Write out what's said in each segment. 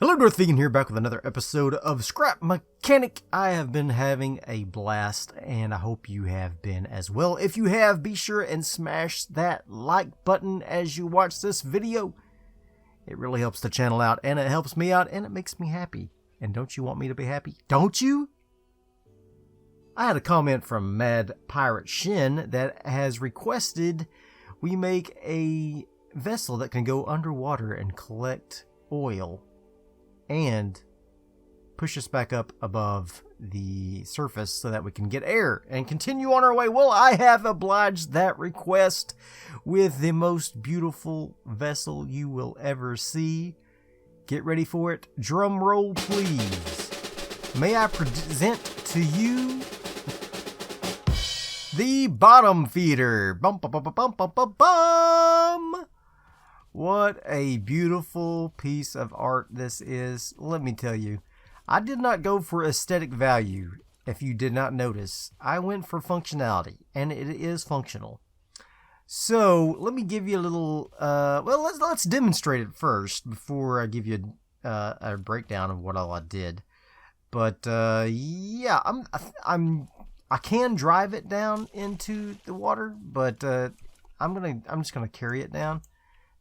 Hello, Darthvegan here, back with another episode of Scrap Mechanic. I have been having a blast, and I hope you have been as well. If you have, be sure and smash that like button as you watch this video. It really helps the channel out, and it helps me out, and it makes me happy. And don't you want me to be happy? Don't you? I had a comment from Mad Pirate Shin that has requested we make a vessel that can go underwater and collect oil and push us back up above the surface so that we can get air and continue on our way. Well, I have obliged that request with the most beautiful vessel you will ever see. Get ready for it. Drum roll, please. May I present to you the bottom feeder. Bum, bum, bum, bum, bum, bum, bum. What a beautiful piece of art this is. Let me tell you, I did not go for aesthetic value, if you did not notice. I went for functionality, and it is functional. So, let me give you a little, well, let's demonstrate it first before I give you a breakdown of what all I did. But, yeah, I can drive it down into the water, but I'm just gonna carry it down,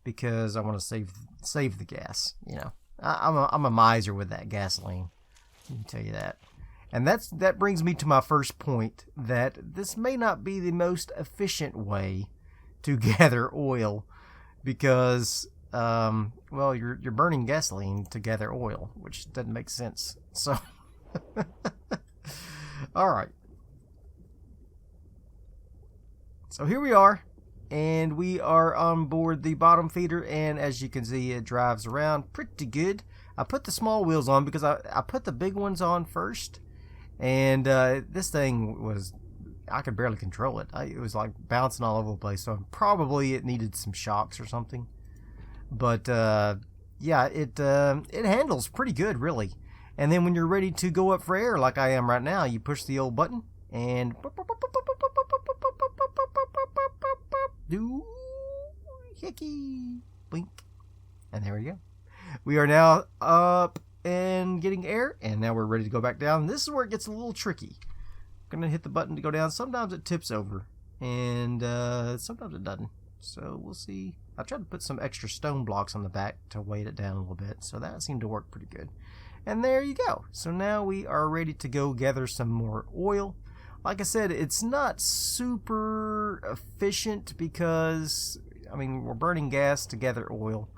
because I want to save the gas. You know, I'm a miser with that gasoline. I can tell you that. And that brings me to my first point, that this may not be the most efficient way to gather oil, because well, you're burning gasoline to gather oil, which doesn't make sense. So all right. So here we are. And we are on board the bottom feeder, and as you can see, it drives around pretty good. I put the small wheels on because I put the big ones on first, and this thing was, I could barely control it. It was like bouncing all over the place, so probably it needed some shocks or something. But yeah, it handles pretty good, really. And then when you're ready to go up for air, like I am right now, you push the old button, and do hickey blink, and there we go. We are now up and getting air, and now we're ready to go back down. This is where it gets a little tricky. I'm gonna hit the button to go down. Sometimes it tips over, and sometimes it doesn't, so we'll see. I tried to put some extra stone blocks on the back to weight it down a little bit, so that seemed to work pretty good. And there you go. So now we are ready to go gather some more oil. Like I said, it's not super efficient because, I mean, we're burning gas to gather oil,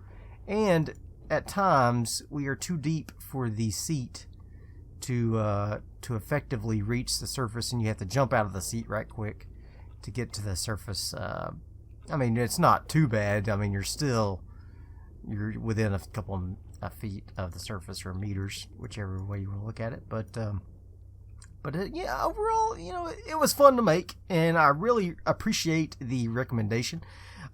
and at times we are too deep for the seat to effectively reach the surface, and you have to jump out of the seat right quick to get to the surface. I mean, it's not too bad. I mean, you're within a couple of feet of the surface, or meters, whichever way you want to look at it, but yeah, overall, you know, it was fun to make, and I really appreciate the recommendation.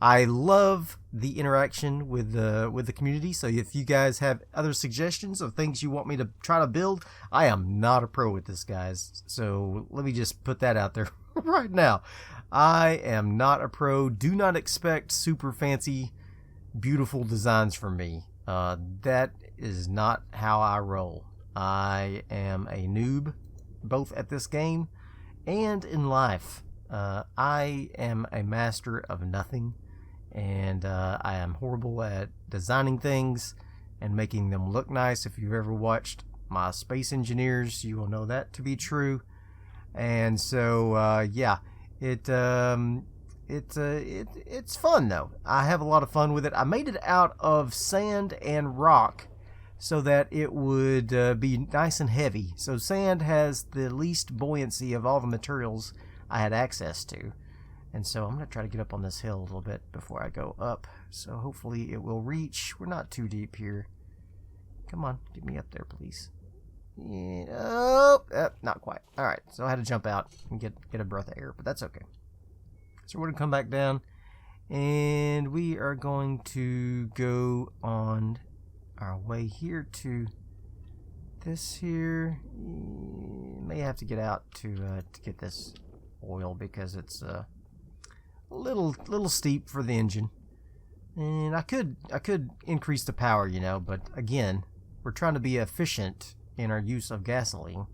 I love the interaction with the community, so if you guys have other suggestions of things you want me to try to build, I am not a pro with this, guys, so let me just put that out there right now. I am not a pro. Do not expect super fancy, beautiful designs from me. That is not how I roll. I am a noob, both at this game and in life. I am a master of nothing, and I am horrible at designing things and making them look nice. If you've ever watched my Space Engineers, you will know that to be true. And so yeah, it's fun though. I have a lot of fun with it. I made it out of sand and rock, so that it would be nice and heavy. So sand has the least buoyancy of all the materials I had access to. And so I'm going to try to get up on this hill a little bit before I go up. So hopefully it will reach. We're not too deep here. Come on, get me up there, please. Yeah, oh, not quite. Alright, so I had to jump out and get a breath of air, but that's okay. So we're going to come back down, and we are going to go on our way here to this here. May have to get out to get this oil, because it's a little steep for the engine. And I could increase the power, you know, but again, we're trying to be efficient in our use of gasoline.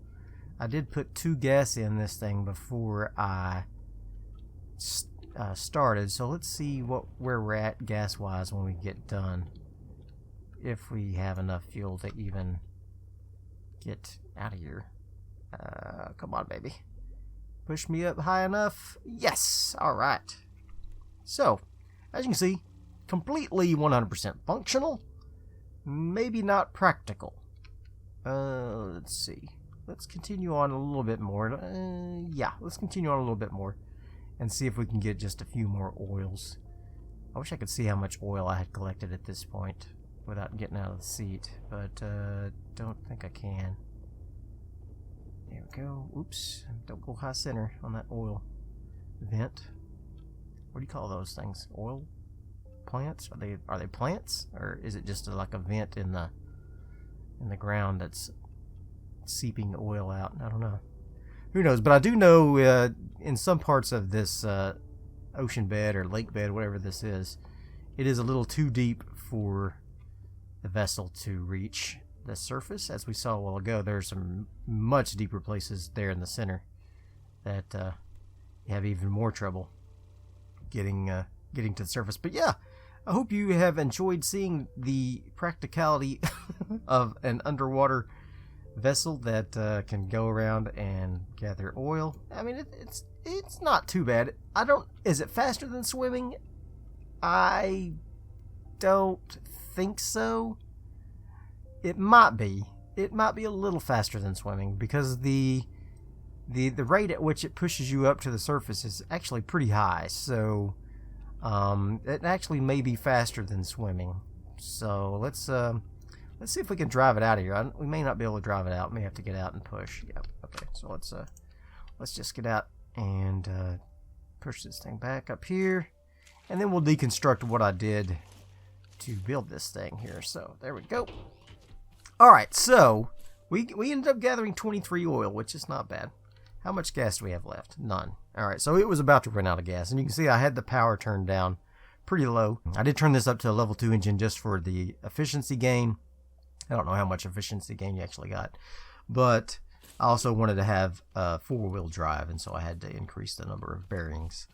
I did put 2 gas in this thing before I started, so let's see where we're at gas-wise when we get done. If we have enough fuel to even get out of here. Come on, baby. Push me up high enough. Yes! Alright. So, as you can see, completely 100% functional. Maybe not practical. Let's see. Let's continue on a little bit more. Yeah, let's continue on a little bit more and see if we can get just a few more oils. I wish I could see how much oil I had collected at this point without getting out of the seat, but don't think I can. There we go. Oops. Don't go high center on that oil vent. What do you call those things? Oil plants? Are they plants, or is it just like a vent in the ground that's seeping oil out? I don't know. Who knows? But I do know in some parts of this ocean bed or lake bed, whatever this is, it is a little too deep for the vessel to reach the surface. As we saw a while ago, there's some much deeper places there in the center that you have even more trouble getting to the surface. But yeah, I hope you have enjoyed seeing the practicality of an underwater vessel that can go around and gather oil. I mean, it's not too bad. Is it faster than swimming? I don't think so. It might be. It might be a little faster than swimming because the rate at which it pushes you up to the surface is actually pretty high. So it actually may be faster than swimming. So let's see if we can drive it out of here. We may not be able to drive it out. We may have to get out and push. Yeah. Okay. So let's just get out and push this thing back up here, and then we'll deconstruct what I did to build this thing here. So there we go. All right. So we ended up gathering 23 oil, which is not bad. How much gas do we have left? None. All right. So it was about to run out of gas, and you can see I had the power turned down pretty low. I did turn this up to a level 2 engine just for the efficiency gain. I don't know how much efficiency gain you actually got, but I also wanted to have a 4-wheel drive, and so I had to increase the number of bearings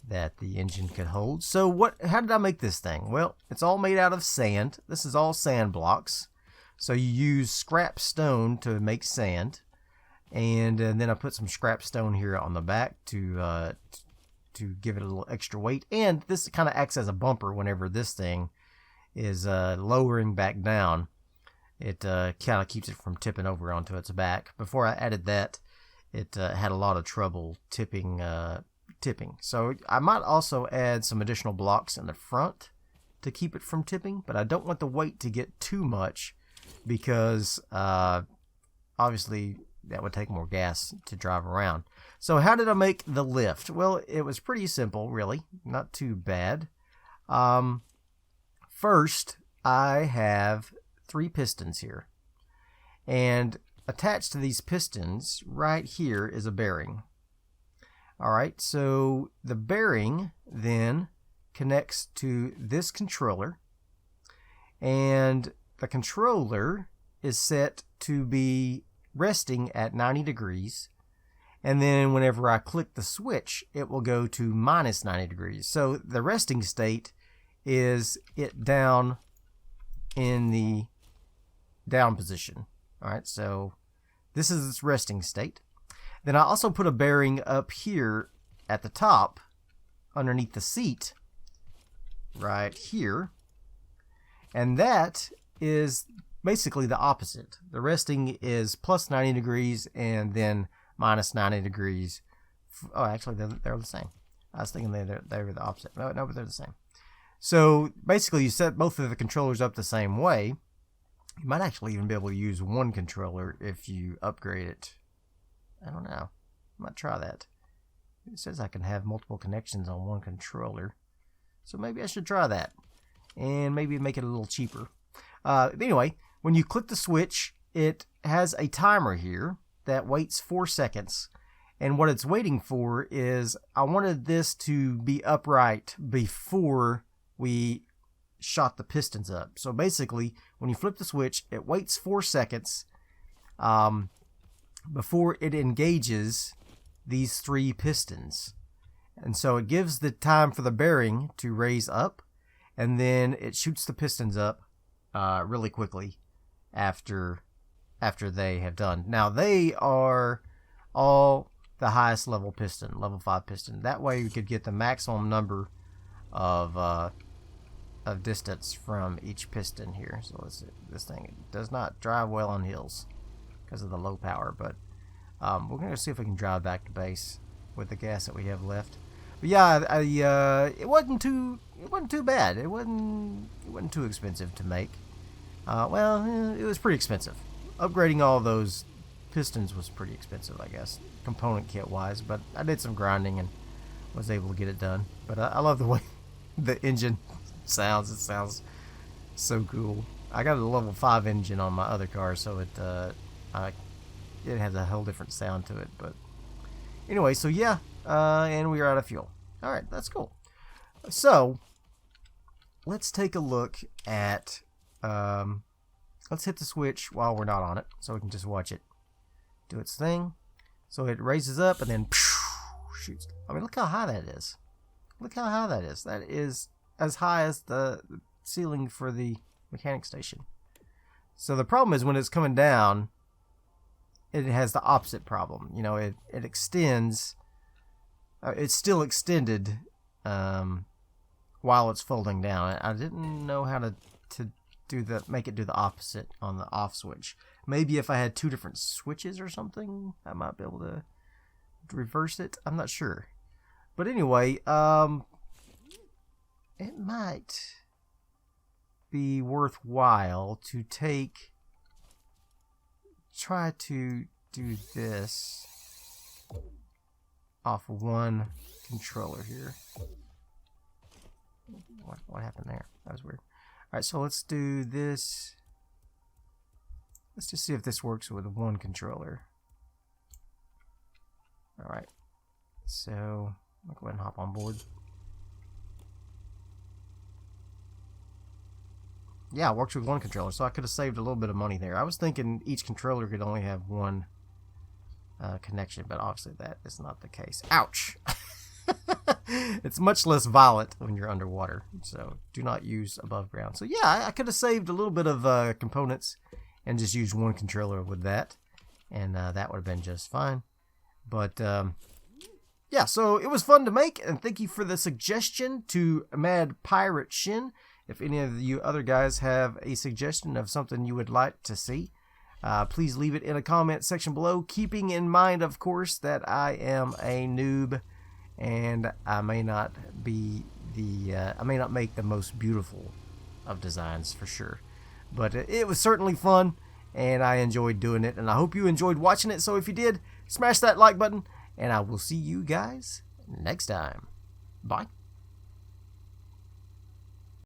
that the engine could hold. So how did I make this thing? Well, it's all made out of sand. This is all sand blocks. So you use scrap stone to make sand, and then I put some scrap stone here on the back to give it a little extra weight, and this kind of acts as a bumper whenever this thing is lowering back down. It kind of keeps it from tipping over onto its back. Before I added that, it had a lot of trouble tipping. So I might also add some additional blocks in the front to keep it from tipping, but I don't want the weight to get too much because obviously that would take more gas to drive around. So how did I make the lift? Well, it was pretty simple, really. Not too bad. First, I have 3 pistons here, and attached to these pistons right here is a bearing. Alright, so the bearing then connects to this controller, and the controller is set to be resting at 90 degrees, and then whenever I click the switch it will go to minus 90 degrees. So the resting state is it down in the down position. Alright, so this is its resting state. Then I also put a bearing up here at the top underneath the seat right here, and that is basically the opposite. The resting is plus 90 degrees and then minus 90 degrees. Oh, actually they're the same. I was thinking they were the opposite. No, but they're the same. So basically you set both of the controllers up the same way. You might actually even be able to use one controller if you upgrade it. I don't know. I might try that. It says I can have multiple connections on one controller. So maybe I should try that. And maybe make it a little cheaper. Anyway, when you click the switch, it has a timer here that waits 4 seconds. And what it's waiting for is I wanted this to be upright before we shot the pistons up. So basically, when you flip the switch, it waits 4 seconds before it engages these 3 pistons. And so it gives the time for the bearing to raise up, and then it shoots the pistons up really quickly after they have done. Now, they are all the highest level piston, level 5 piston. That way you could get the maximum number of distance from each piston here. So let's see. This thing, it does not drive well on hills because of the low power, but we're going to see if we can drive back to base with the gas that we have left. But yeah, it wasn't too bad. It wasn't too expensive to make. Well, it was pretty expensive. Upgrading all those pistons was pretty expensive, I guess, component kit wise, but I did some grinding and was able to get it done. But I love the way the engine sounds. It sounds so cool. I got a level 5 engine on my other car, so it has a whole different sound to it. But anyway, so yeah, and we are out of fuel. All right, that's cool. So let's take a look at let's hit the switch while we're not on it, so we can just watch it do its thing. So it raises up and then shoots. I mean, look how high that is. Look how high that is. That is as high as the ceiling for the mechanic station. So the problem is when it's coming down, it has the opposite problem. You know, it extends. It's still extended while it's folding down. I didn't know how to make it do the opposite on the off switch. Maybe if I had 2 different switches or something, I might be able to reverse it. I'm not sure. But anyway, it might be worthwhile to try to do this off of one controller here. What happened there? That was weird. Alright, so let's do this. Let's just see if this works with one controller. Alright, so I'll go ahead and hop on board. Yeah, it works with one controller, so I could have saved a little bit of money there. I was thinking each controller could only have one connection, but obviously that is not the case. Ouch! It's much less violent when you're underwater, so do not use above ground. So yeah, I could have saved a little bit of components and just used one controller with that, and that would have been just fine. But yeah, so it was fun to make, and thank you for the suggestion to Mad Pirate Shin. If any of you other guys have a suggestion of something you would like to see, please leave it in a comment section below, keeping in mind, of course, that I am a noob and I may not be I may not make the most beautiful of designs for sure, but it was certainly fun and I enjoyed doing it, and I hope you enjoyed watching it. So if you did, smash that like button, and I will see you guys next time. Bye.